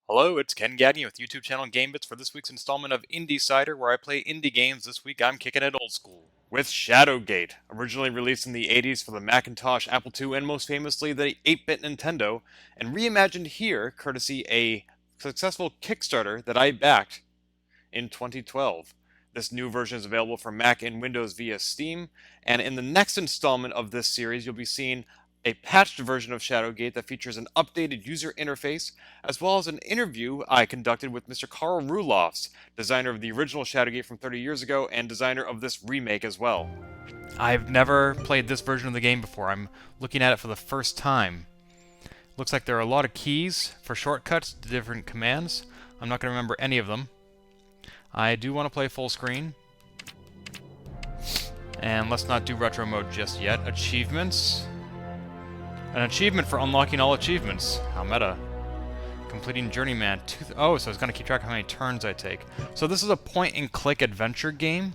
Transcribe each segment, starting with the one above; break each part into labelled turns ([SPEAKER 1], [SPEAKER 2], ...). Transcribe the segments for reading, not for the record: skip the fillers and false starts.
[SPEAKER 1] Hello, it's Ken Gagney with YouTube channel Game Bits for this week's installment of Indie Cider, where I play indie games. This week I'm kicking it old school with Shadowgate, originally released in the 80s for the Macintosh, Apple II, and most famously the 8-bit Nintendo, and reimagined here courtesy a successful Kickstarter that I backed in 2012. This new version is available for Mac and Windows via Steam, and in the next installment of this series, you'll be seeing a patched version of Shadowgate that features an updated user interface, as well as an interview I conducted with Mr. Carl Rulofs, designer of the original Shadowgate from 30 years ago and designer of this remake as well. I've never played this version of the game before. I'm looking at it for the first time. Looks like there are a lot of keys for shortcuts to different commands. I'm not going to remember any of them. I do want to play full screen. And let's not do retro mode just yet. Achievements. An achievement for unlocking all achievements. How meta. Completing Journeyman. Oh, so it's going to keep track of how many turns I take. So this is a point-and-click adventure game.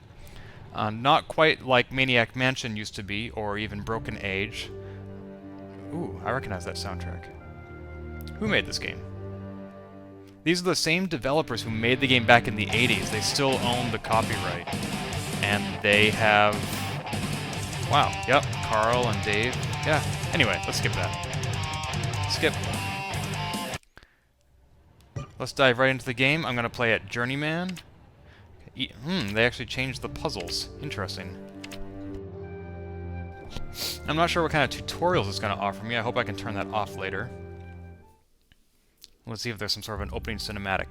[SPEAKER 1] Not quite like Maniac Mansion used to be, or even Broken Age. Ooh, I recognize that soundtrack. Who made this game? These are the same developers who made the game back in the 80s. They still own the copyright. And they have... Wow, yep, Carl and Dave. Yeah, anyway, let's skip that. Skip. Let's dive right into the game. I'm going to play at Journeyman. They actually changed the puzzles. Interesting. I'm not sure what kind of tutorials it's going to offer me. I hope I can turn that off later. Let's see if there's some sort of an opening cinematic.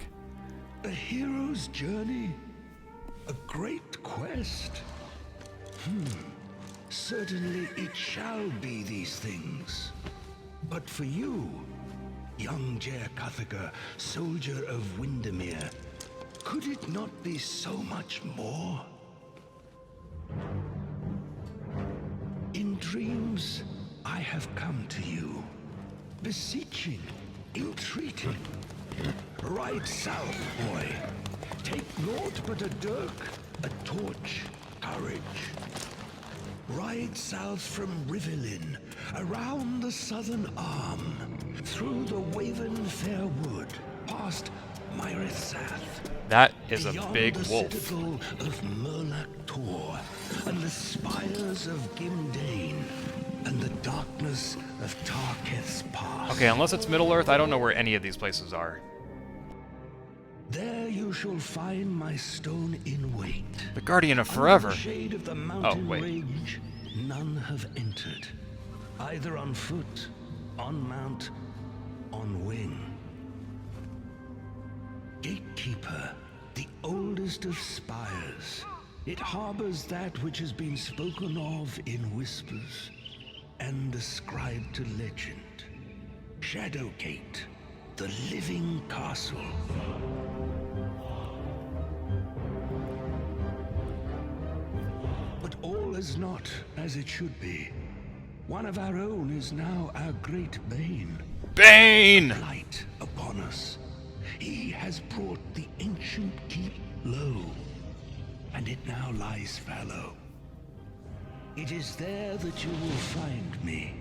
[SPEAKER 2] A hero's journey? A great quest? Certainly it shall be these things. But for you, young Jer Cuthager, soldier of Windermere, could it not be so much more? In dreams, I have come to you, beseeching, entreating. Ride south, boy. Take naught but a dirk, a torch, courage. Ride south from Rivelin, around the southern arm, through the Waven Fair Wood, past Myrithsath.
[SPEAKER 1] That is a
[SPEAKER 2] beyond
[SPEAKER 1] big
[SPEAKER 2] the
[SPEAKER 1] wolf.
[SPEAKER 2] citadel of Murlak Tor, and the spires of Gimdane, and the darkness of Tarketh's Pass.
[SPEAKER 1] Okay, unless it's Middle-earth, I don't know where any of these places are.
[SPEAKER 2] There you shall find my stone in wait.
[SPEAKER 1] The Guardian of Forever.
[SPEAKER 2] Under the shade of the mountain
[SPEAKER 1] wait.
[SPEAKER 2] range, none have entered, either on foot, on mount, on wing. Gatekeeper, the oldest of spires, it harbors that which has been spoken of in whispers and ascribed to legend. Shadowgate, the living castle. But all is not as it should be. One of our own is now our great bane.
[SPEAKER 1] Bane!
[SPEAKER 2] Light upon us. He has brought the ancient keep low, and it now lies fallow. It is there that you will find me,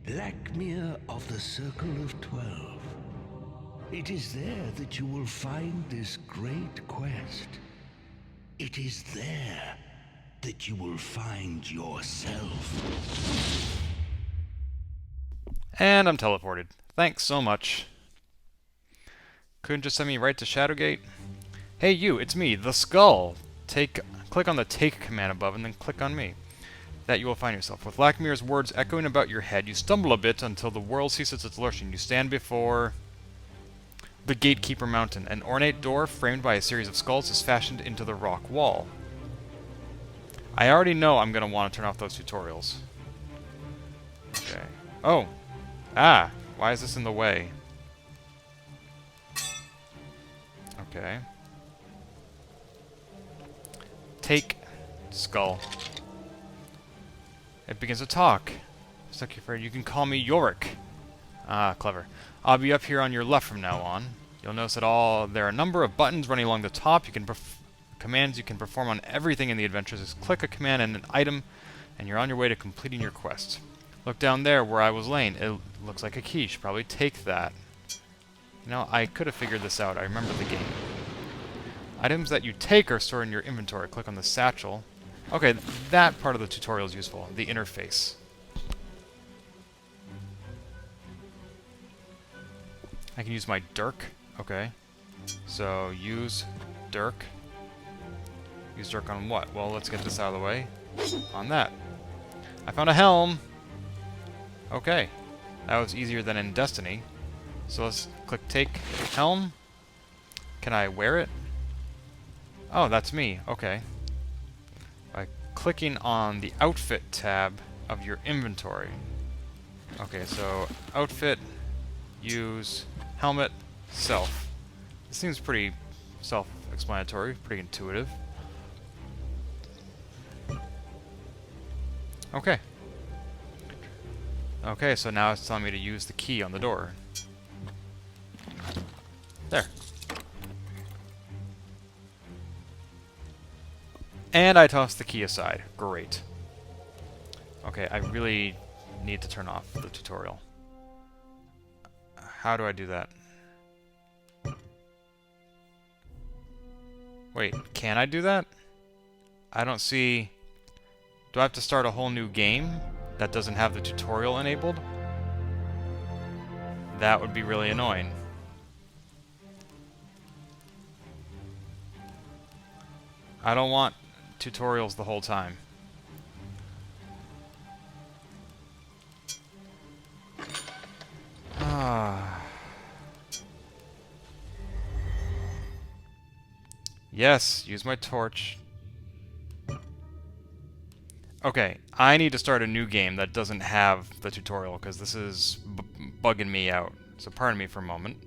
[SPEAKER 2] Blackmere of the Circle of 12. It is there that you will find this great quest. It is there that you will find yourself.
[SPEAKER 1] And I'm teleported. Thanks so much. Couldn't just send me right to Shadowgate? Hey you, it's me, the Skull. Click on the take command above and then click on me. That you will find yourself. With Blackmere's words echoing about your head, you stumble a bit until the world ceases its lurching. You stand before the Gatekeeper Mountain. An ornate door framed by a series of skulls is fashioned into the rock wall. I already know I'm going to want to turn off those tutorials. Okay. Oh! Ah! Why is this in the way? Okay. Take skull. It begins to talk. Stuck your friend. You can call me Yorick. Ah, clever. I'll be up here on your left from now on. You'll notice that there are a number of buttons running along the top. You can commands you can perform on everything in the adventures. Just click a command and an item, and you're on your way to completing your quest. Look down there where I was laying. It looks like a key. You should probably take that. You know, I could have figured this out. I remember the game. Items that you take are stored in your inventory. Click on the satchel. Okay, that part of the tutorial is useful. The interface. I can use my dirk. Okay. So, use dirk. Use dirk on what? Well, let's get this out of the way. On that. I found a helm! Okay. That was easier than in Destiny. So let's click take helm. Can I wear it? Oh, that's me. Okay. By clicking on the outfit tab of your inventory. Okay, so outfit, use, helmet, self. This seems pretty self-explanatory, pretty intuitive. Okay. Okay, so now it's telling me to use the key on the door. There. And I tossed the key aside. Great. Okay, I really need to turn off the tutorial. How do I do that? Wait, can I do that? I don't see... Do I have to start a whole new game that doesn't have the tutorial enabled? That would be really annoying. I don't want tutorials the whole time. Yes, use my torch. Okay, I need to start a new game that doesn't have the tutorial, because this is bugging me out. So pardon me for a moment.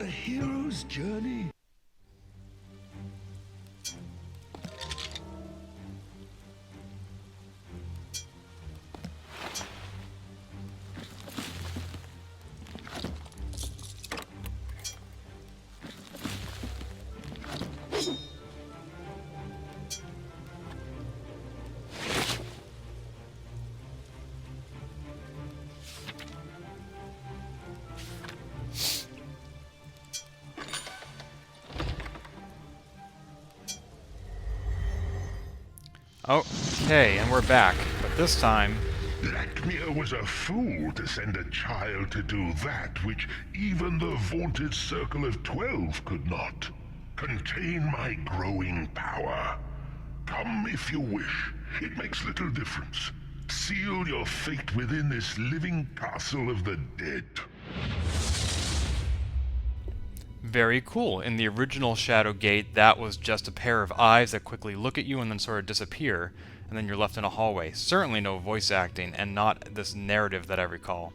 [SPEAKER 2] A hero's journey.
[SPEAKER 1] Okay, and we're back. But this time...
[SPEAKER 3] Blackmere was a fool to send a child to do that which even the vaunted Circle of 12 could not. Contain my growing power. Come if you wish. It makes little difference. Seal your fate within this living castle of the dead.
[SPEAKER 1] Very cool. In the original Shadowgate, that was just a pair of eyes that quickly look at you and then sort of disappear, and then you're left in a hallway. Certainly no voice acting, and not this narrative that I recall.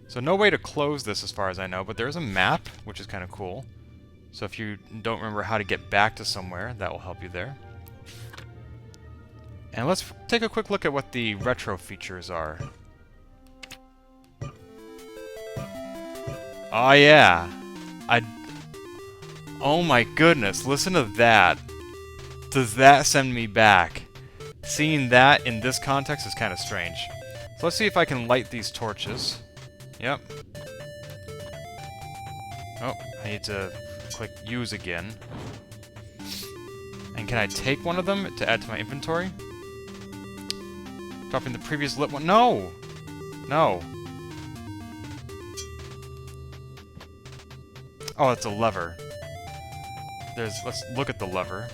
[SPEAKER 1] So no way to close this as far as I know, but there's a map, which is kind of cool. So if you don't remember how to get back to somewhere, that will help you there. And let's take a quick look at what the retro features are. Oh yeah! Oh my goodness, listen to that. Does that send me back? Seeing that in this context is kind of strange. So let's see if I can light these torches. Yep. Oh, I need to click use again. And can I take one of them to add to my inventory? Dropping the previous lit one. No! No. Oh, it's a lever. Let's look at the lever.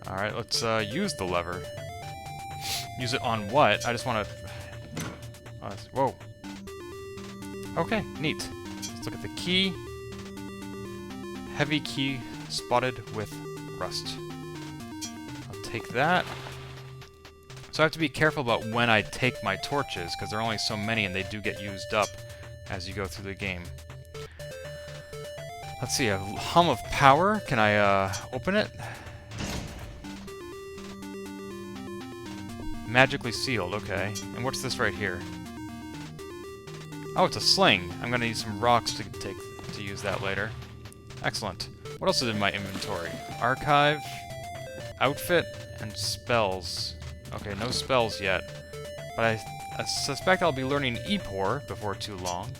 [SPEAKER 1] Alright, let's use the lever. Use it on what? I just want to... whoa. Okay, neat. Let's look at the key. Heavy key spotted with rust. I'll take that. So I have to be careful about when I take my torches, because there are only so many and they do get used up as you go through the game. Let's see, a hum of power. Can I open it? Magically sealed, okay. And what's this right here? Oh, it's a sling. I'm gonna need some rocks to use that later. Excellent. What else is in my inventory? Archive, outfit, and spells. Okay, no spells yet. But I suspect I'll be learning Epor before too long.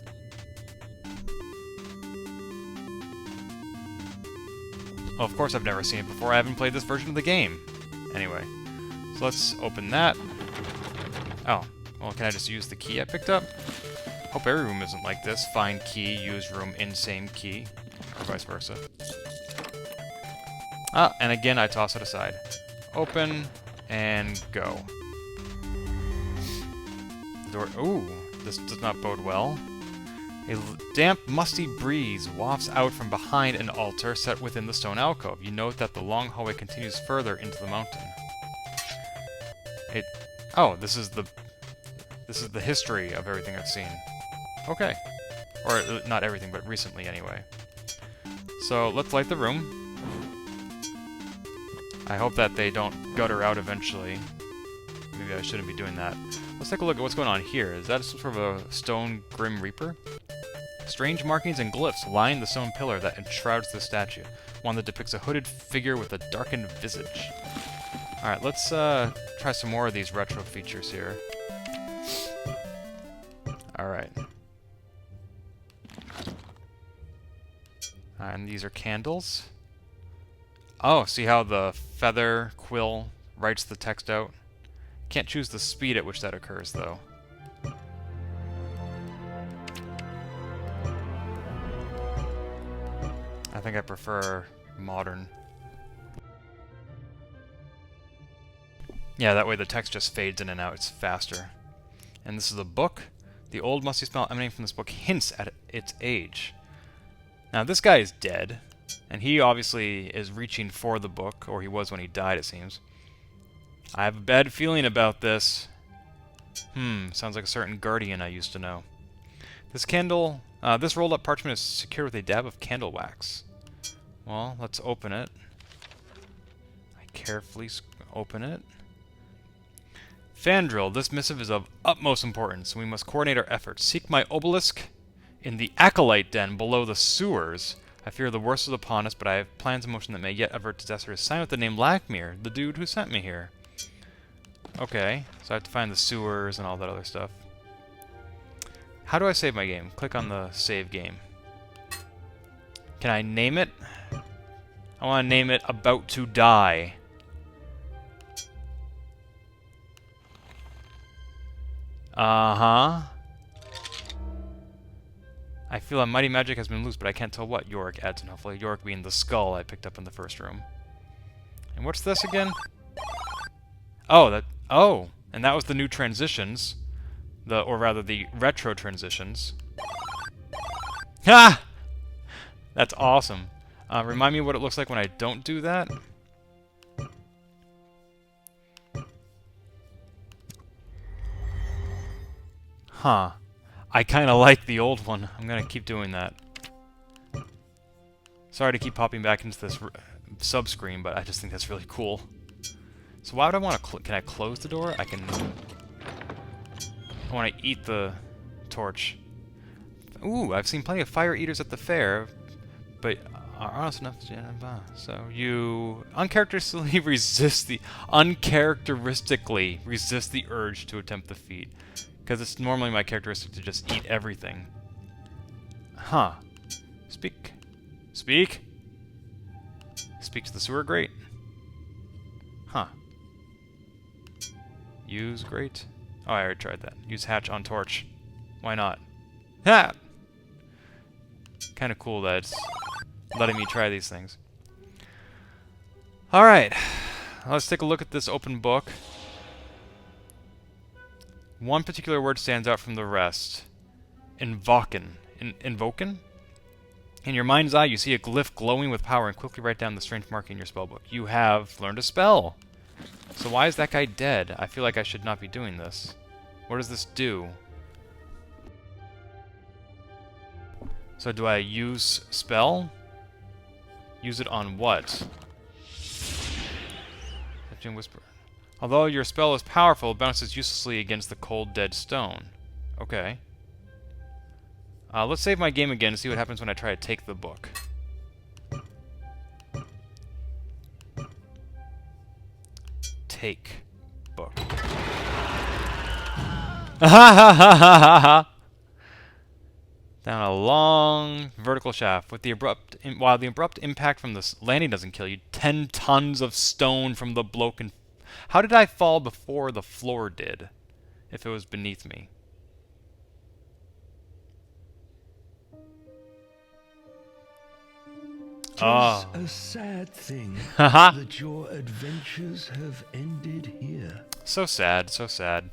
[SPEAKER 1] Well, of course I've never seen it before. I haven't played this version of the game. Anyway, so let's open that. Oh, well, can I just use the key I picked up? Hope every room isn't like this. Find key, use room in same key, or vice versa. Ah, and again I toss it aside. Open, and go. Door. Ooh, this does not bode well. A damp, musty breeze wafts out from behind an altar set within the stone alcove. You note that the long hallway continues further into the mountain. Oh, this is the history of everything I've seen. Okay. Or not everything, but recently anyway. So let's light the room. I hope that they don't gutter out eventually. Maybe I shouldn't be doing that. Let's take a look at what's going on here. Is that some sort of a stone Grim Reaper? Strange markings and glyphs line the stone pillar that enshrouds the statue. One that depicts a hooded figure with a darkened visage. Alright, let's try some more of these retro features here. Alright. And these are candles. Oh, see how the feather quill writes the text out? Can't choose the speed at which that occurs, though. I think I prefer modern. Yeah, that way the text just fades in and out. It's faster. And this is a book. The old musty smell emanating from this book hints at its age. Now, this guy is dead, and he obviously is reaching for the book, or he was when he died, it seems. I have a bad feeling about this. Sounds like a certain guardian I used to know. This candle, this rolled up parchment is secured with a dab of candle wax. Well, let's open it. I carefully open it. Fandril, this missive is of utmost importance. We must coordinate our efforts. Seek my obelisk in the Acolyte Den below the sewers. I fear the worst is upon us, but I have plans in motion that may yet avert disaster. Sign with the name Lakmir, the dude who sent me here. Okay, so I have to find the sewers and all that other stuff. How do I save my game? Click on the save game. Can I name it? I want to name it About to Die. Uh-huh. I feel a mighty magic has been loosed, but I can't tell what. Yorick adds, and hopefully Yorick being the skull I picked up in the first room. And what's this again? Oh, and that was the new transitions. Or rather, the retro transitions. Ha! That's awesome. Remind me what it looks like when I don't do that. Huh. I kind of like the old one. I'm going to keep doing that. Sorry to keep popping back into this sub-screen, but I just think that's really cool. So why would I want to... Can I close the door? I can... I want to eat the torch. Ooh, I've seen plenty of fire eaters at the fair, but are honest enough to... So you uncharacteristically resist the urge to attempt the feat. Because it's normally my characteristic to just eat everything. Huh. Speak. Speak? Speak to the sewer grate? Huh. Use grate? Oh, I already tried that. Use hatch on torch. Why not? Ha! Kind of cool that it's letting me try these things. Alright. Let's take a look at this open book. One particular word stands out from the rest. Invoken. Invoken? In your mind's eye, you see a glyph glowing with power and quickly write down the strange marking in your spellbook. You have learned a spell. So why is that guy dead? I feel like I should not be doing this. What does this do? So do I use spell? Use it on what? Whisper. Although your spell is powerful, it bounces uselessly against the cold, dead stone. Okay. Let's save my game again and see what happens when I try to take the book. Take book. Down a long vertical shaft with the while the abrupt impact from the landing doesn't kill you, 10 tons of stone from the bloke. And how did I fall before the floor did? If it was beneath me.
[SPEAKER 2] Tis a sad thing
[SPEAKER 1] Haha.
[SPEAKER 2] that your adventures have ended here.
[SPEAKER 1] So sad, so sad.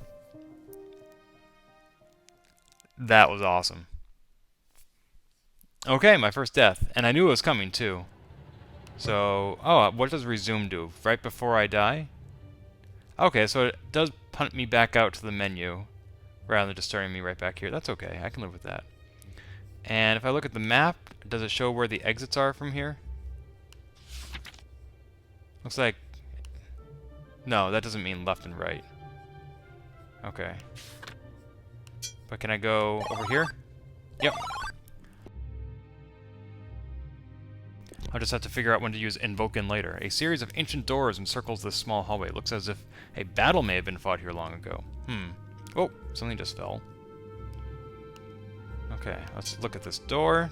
[SPEAKER 1] That was awesome. Okay, my first death. And I knew it was coming, too. So, oh, what does resume do? Right before I die? Okay, so it does punt me back out to the menu, rather than just starting me right back here. That's okay, I can live with that. And if I look at the map, does it show where the exits are from here? Looks like... No, that doesn't mean left and right. Okay. But can I go over here? Yep. I'll just have to figure out when to use Invoke In later. A series of ancient doors encircles this small hallway. It looks as if a battle may have been fought here long ago. Oh, something just fell. Okay, let's look at this door.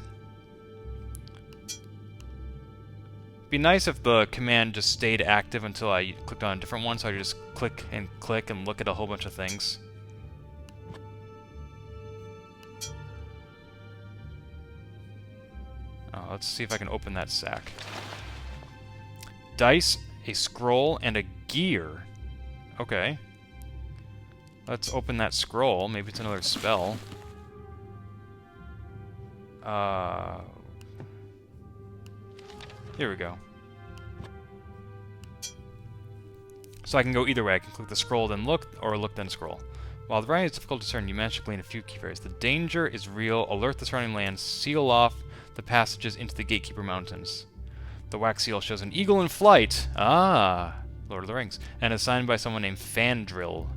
[SPEAKER 1] Be nice if the command just stayed active until I clicked on a different one, so I could just click and look at a whole bunch of things. Oh, let's see if I can open that sack. Dice, a scroll, and a gear. Okay. Let's open that scroll. Maybe it's another spell. Here we go. So I can go either way. I can click the scroll then look, or look then scroll. While the variety is difficult to discern, you manage to glean a few key phrases. The danger is real. Alert the surrounding lands. Seal off the passages into the Gatekeeper Mountains. The wax seal shows an eagle in flight. Ah, Lord of the Rings. And is signed by someone named Fandrill.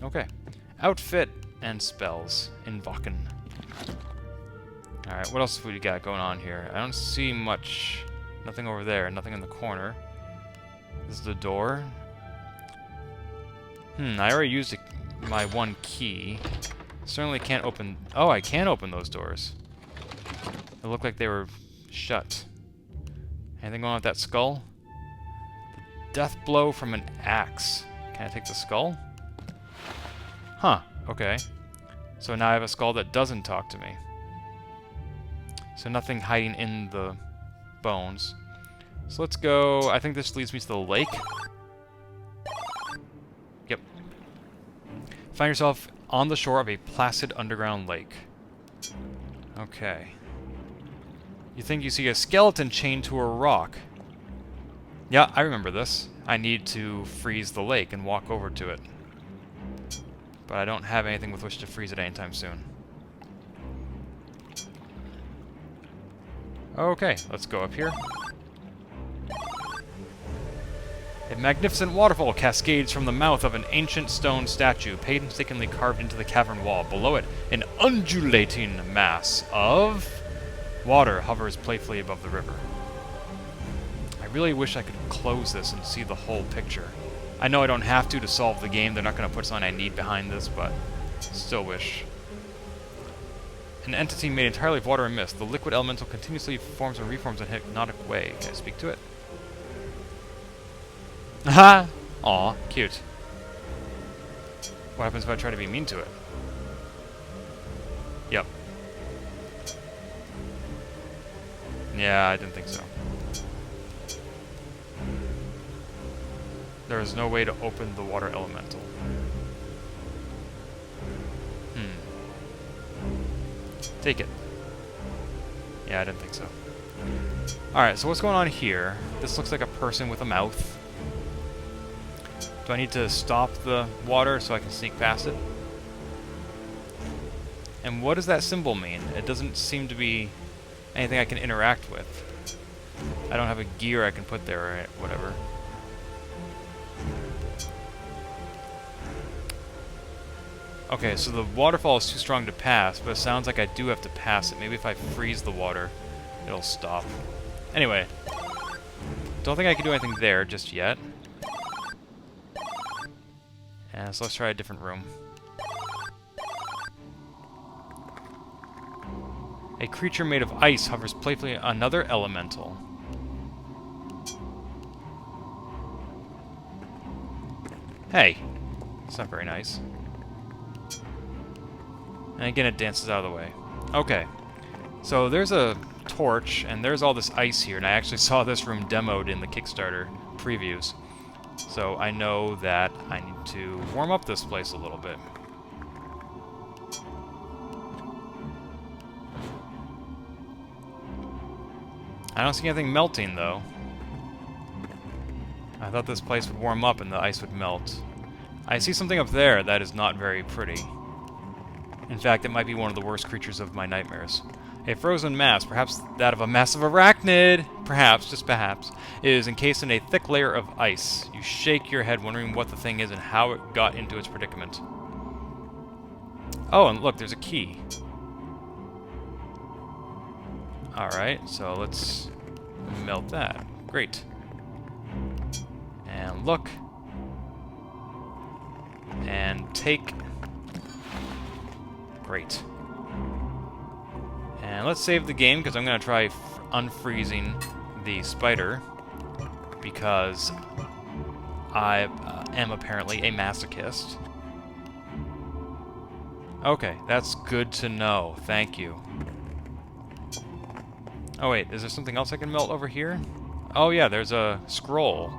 [SPEAKER 1] Okay. Outfit and spells. Invoken. Alright, what else have we got going on here? I don't see much. Nothing over there. Nothing in the corner. This is the door. I already used my one key. Certainly can't open... Oh, I can open those doors. It looked like they were shut. Anything going on with that skull? Death blow from an axe. Can I take the skull? Huh, okay. So now I have a skull that doesn't talk to me. So nothing hiding in the bones. So let's go... I think this leads me to the lake. Yep. Find yourself on the shore of a placid underground lake. Okay. You think you see a skeleton chained to a rock. Yeah, I remember this. I need to freeze the lake and walk over to it. But I don't have anything with which to freeze it anytime soon. Okay, let's go up here. A magnificent waterfall cascades from the mouth of an ancient stone statue, painstakingly carved into the cavern wall. Below it, an undulating mass of water hovers playfully above the river. I really wish I could close this and see the whole picture. I know I don't have to solve the game. They're not going to put something I need behind this, but still wish. An entity made entirely of water and mist. The liquid elemental continuously forms and reforms in a hypnotic way. Can I speak to it? Haha! Aw, cute. What happens if I try to be mean to it? Yep. Yeah, I didn't think so. There is no way to open the water elemental. Take it. Yeah, I didn't think so. Alright, so what's going on here? This looks like a person with a mouth. Do I need to stop the water so I can sneak past it? And what does that symbol mean? It doesn't seem to be anything I can interact with. I don't have a gear I can put there or whatever. Okay, so the waterfall is too strong to pass, but it sounds like I do have to pass it. Maybe if I freeze the water, it'll stop. Anyway, don't think I can do anything there just yet. So let's try a different room. A creature made of ice hovers playfully another elemental. Hey, it's not very nice. And again, it dances out of the way. Okay, so there's a torch, and there's all this ice here, and I actually saw this room demoed in the Kickstarter previews. So I know that I need to warm up this place a little bit. I don't see anything melting, though. I thought this place would warm up and the ice would melt. I see something up there that is not very pretty. In fact, it might be one of the worst creatures of my nightmares. A frozen mass, perhaps that of a massive arachnid, perhaps, just perhaps, is encased in a thick layer of ice. You shake your head wondering what the thing is and how it got into its predicament. Oh, and look, there's a key. Alright, so let's melt that. Great. And look. And take. Great. And let's save the game, because I'm going to try unfreezing the spider, because I am apparently a masochist. Okay, that's good to know. Thank you. Oh wait, is there something else I can melt over here? Oh yeah, there's a scroll.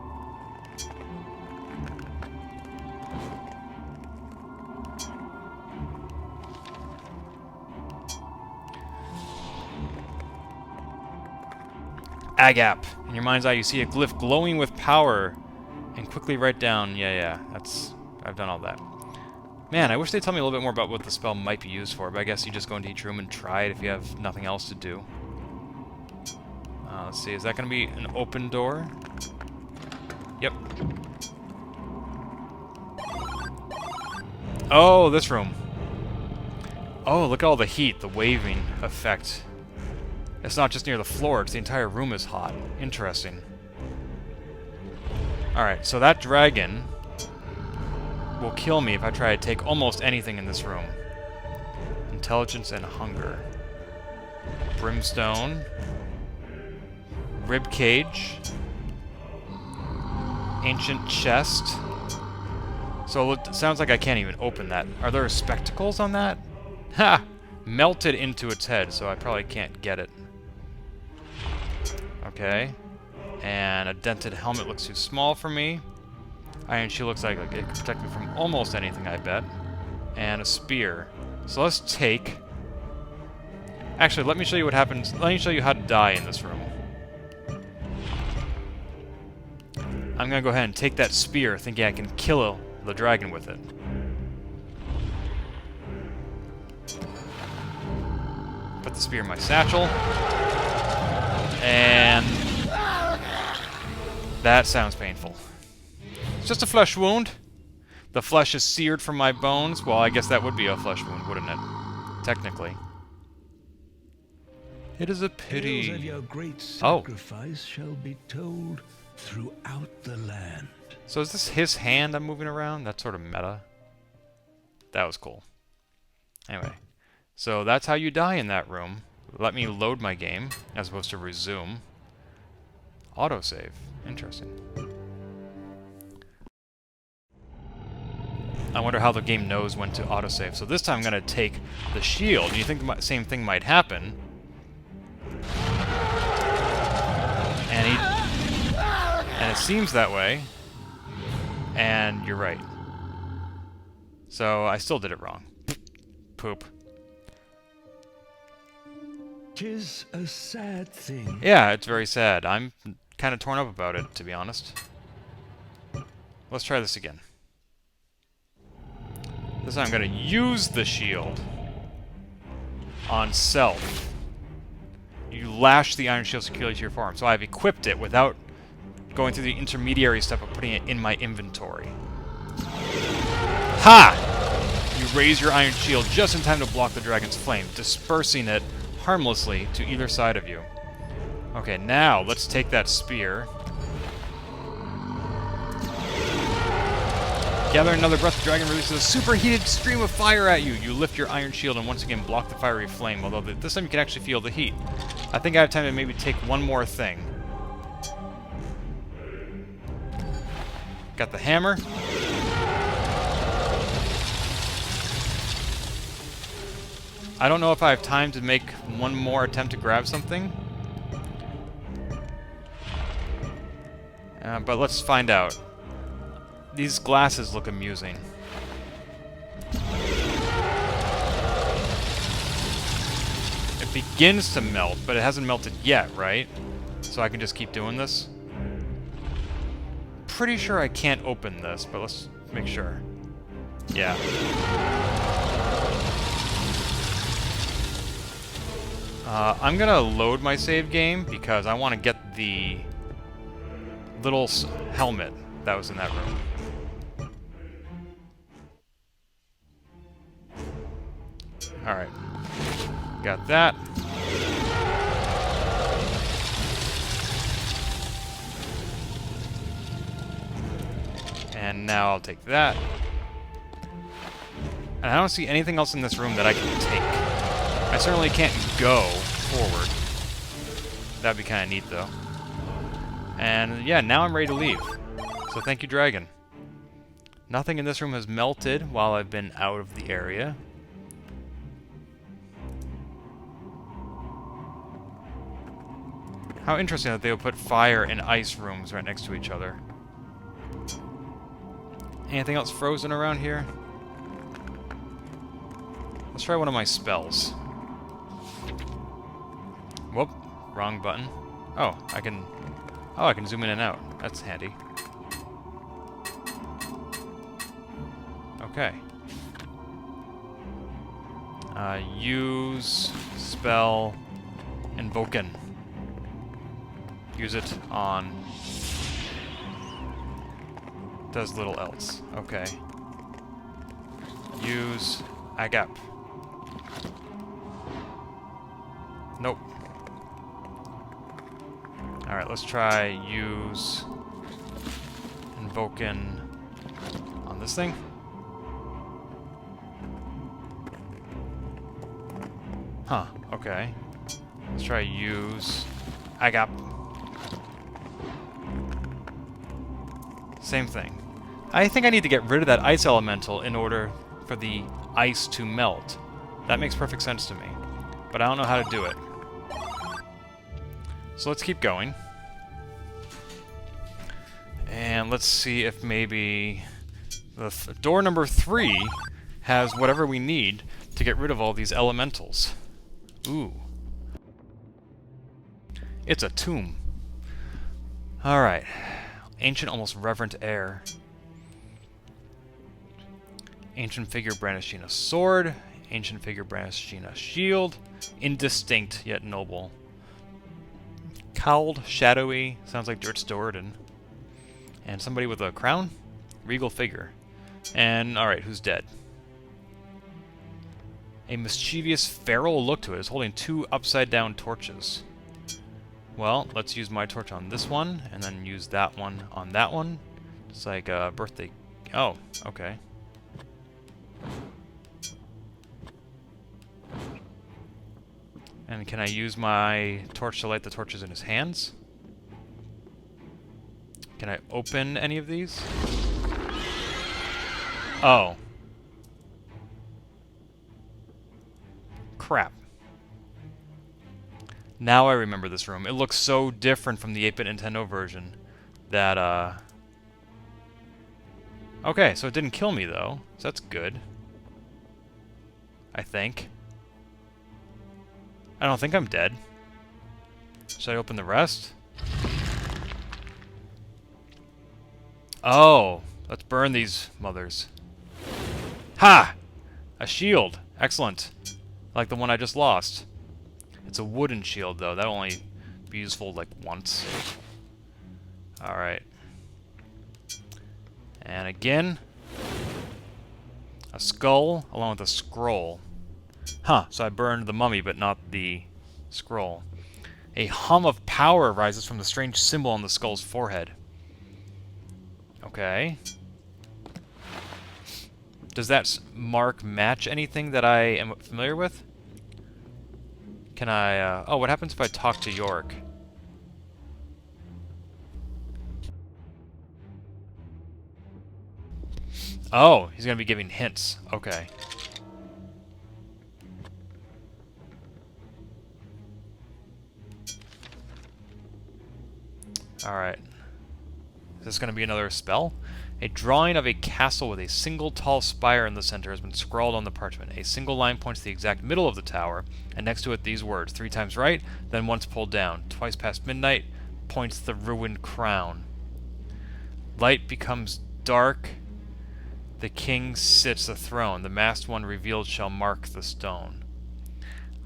[SPEAKER 1] Agap. In your mind's eye, you see a glyph glowing with power, and quickly write down. Yeah, I've done all that. Man, I wish they'd tell me a little bit more about what the spell might be used for, but I guess you just go into each room and try it if you have nothing else to do. Let's see, is that going to be an open door? Yep. Oh, this room. Oh, look at all the heat, the waving effect. It's not just near the floor, it's the entire room is hot. Interesting. Alright, so that dragon will kill me if I try to take almost anything in this room. Intelligence and hunger. Brimstone. Ribcage. Ancient chest. So it sounds like I can't even open that. Are there spectacles on that? Ha! Melted into its head, so I probably can't get it. Okay. And a dented helmet looks too small for me. Iron shield looks like it could protect me from almost anything, I bet. And a spear. So let's take... Actually, let me show you what happens. Let me show you how to die in this room. I'm gonna go ahead and take that spear, thinking I can kill the dragon with it. Put the spear in my satchel. And... that sounds painful. It's just a flesh wound. The flesh is seared from my bones. Well, I guess that would be a flesh wound, wouldn't it? Technically. It is a pity.
[SPEAKER 2] Tales of your great sacrifice shall be told throughout the land.
[SPEAKER 1] So is this his hand I'm moving around? That's sort of meta. That was cool. Anyway. So that's how you die in that room. Let me load my game, as opposed to resume. Autosave. Interesting. I wonder how the game knows when to autosave. So this time I'm going to take the shield. Do you think the same thing might happen? And it seems that way. And you're right. So I still did it wrong. Poop.
[SPEAKER 2] 'Tis a sad thing.
[SPEAKER 1] Yeah, it's very sad. I'm kind of torn up about it, to be honest. Let's try this again. This time I'm going to use the shield on self. You lash the iron shield securely to your forearm. So I've equipped it without going through the intermediary step of putting it in my inventory. Ha! You raise your iron shield just in time to block the dragon's flame, dispersing it harmlessly to either side of you. Okay, now let's take that spear. Gather another breath, the dragon releases a superheated stream of fire at you. You lift your iron shield and once again block the fiery flame, although this time you can actually feel the heat. I think I have time to maybe take one more thing. Got the hammer. I don't know if I have time to make one more attempt to grab something. But let's find out. These glasses look amusing. It begins to melt, but it hasn't melted yet, right? So I can just keep doing this? Pretty sure I can't open this, but let's make sure. Yeah. I'm gonna load my save game because I want to get the little helmet that was in that room. Alright. Got that. And now I'll take that. And I don't see anything else in this room that I can take. I certainly can't go forward. That'd be kind of neat, though. And yeah, now I'm ready to leave. So thank you, dragon. Nothing in this room has melted while I've been out of the area. How interesting that they would put fire and ice rooms right next to each other. Anything else frozen around here? Let's try one of my spells. Whoop, wrong button. Oh, I can zoom in and out. That's handy. Okay. Use spell Invoken. Use it on... Does little else. Okay. Use Agap. Nope. Alright, let's try use Invoken on this thing. Huh, okay. Let's try use Agap. Same thing. I think I need to get rid of that ice elemental in order for the ice to melt. That makes perfect sense to me. But I don't know how to do it. So let's keep going. And let's see if maybe the door number 3 has whatever we need to get rid of all these elementals. Ooh. It's a tomb. Alright. Ancient, almost reverent air. Ancient figure brandishing a sword. Ancient figure brandishing a shield. Indistinct, yet noble. Cowled, shadowy, sounds like Dirt's Doradin. And somebody with a crown? Regal figure. And, alright, who's dead? A mischievous, feral look to it is holding 2 upside-down torches. Well, let's use my torch on this one, and then use that one on that one. It's like a birthday... Oh, okay. And can I use my torch to light the torches in his hands? Can I open any of these? Oh. Crap. Now I remember this room. It looks so different from the 8-bit Nintendo version that, Okay, so it didn't kill me, though. So that's good. I think. I don't think I'm dead. Should I open the rest? Oh, burn these mothers. Ha! A shield. Excellent. Like the one I just lost. It's a wooden shield, though. That'll only be useful, like, once. Alright. And again, a skull along with a scroll. Huh, so I burned the mummy, but not the scroll. A hum of power rises from the strange symbol on the skull's forehead. Okay. Does that mark match anything that I am familiar with? Can I, oh, what happens if I talk to York? Oh, he's gonna be giving hints. Okay. Alright. Is this gonna be another spell? A drawing of a castle with a single tall spire in the center has been scrawled on the parchment. A single line points to the exact middle of the tower, and next to it these words, 3 times right, then once pulled down. Twice past midnight points the ruined crown. Light becomes dark. The king sits athrone. The masked one revealed shall mark the stone.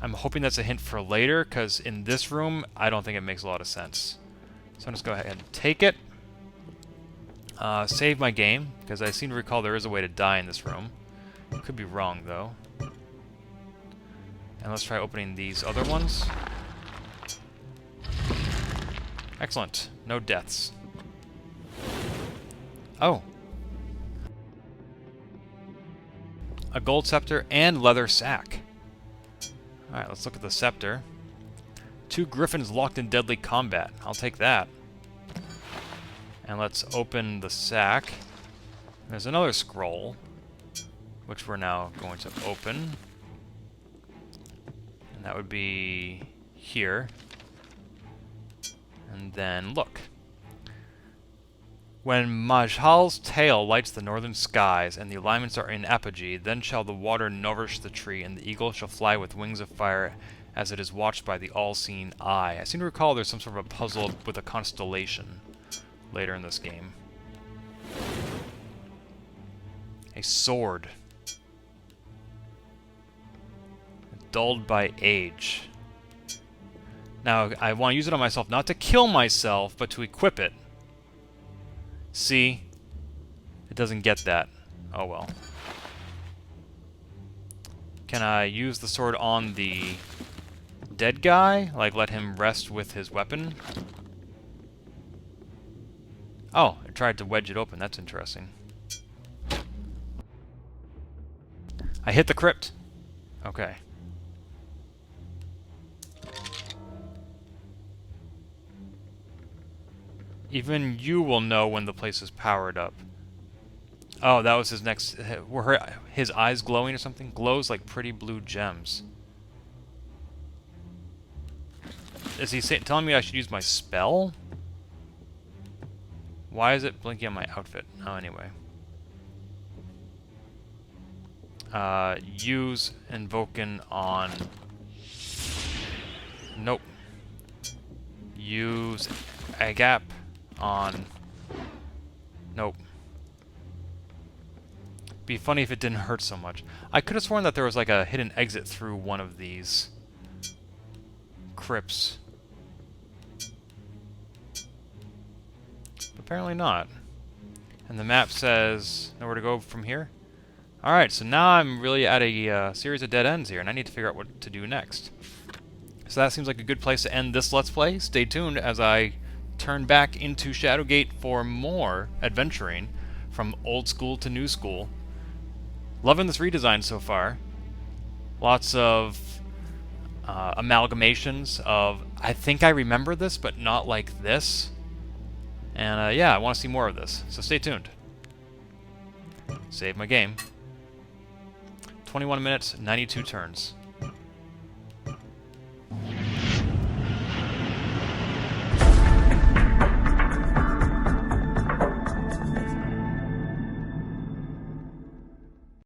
[SPEAKER 1] I'm hoping that's a hint for later, because in this room, I don't think it makes a lot of sense. So I'm just go ahead and take it. Save my game, because I seem to recall there is a way to die in this room. Could be wrong, though. And let's try opening these other ones. Excellent. No deaths. Oh. A gold scepter and leather sack. Alright, let's look at the scepter. 2 griffins locked in deadly combat. I'll take that. And let's open the sack. There's another scroll, which we're now going to open. And that would be here. And then look. When Majhal's tail lights the northern skies, and the alignments are in apogee, then shall the water nourish the tree, and the eagle shall fly with wings of fire as it is watched by the all-seeing eye. I seem to recall there's some sort of a puzzle with a constellation later in this game. A sword. Dulled by age. Now, I want to use it on myself, not to kill myself, but to equip it. See? It doesn't get that. Oh well. Can I use the sword on the dead guy? Like, let him rest with his weapon? Oh, I tried to wedge it open. That's interesting. I hit the crypt. Okay. Even you will know when the place is powered up. Oh, that was his next... Were his eyes glowing or something? Glows like pretty blue gems. Is he telling me I should use my spell? Why is it blinking on my outfit? Oh, anyway. Use Invokin on... Nope. Use Agap on... Nope. Be funny if it didn't hurt so much. I could have sworn that there was like a hidden exit through one of these crypts. Apparently not. And the map says nowhere to go from here. Alright, so now I'm really at a series of dead ends here, and I need to figure out what to do next. So that seems like a good place to end this Let's Play. Stay tuned as I turn back into Shadowgate for more adventuring from old school to new school. Loving this redesign so far. Lots of amalgamations of, I think I remember this, but not like this. And yeah, I want to see more of this, so stay tuned. Save my game. 21 minutes, 92 turns.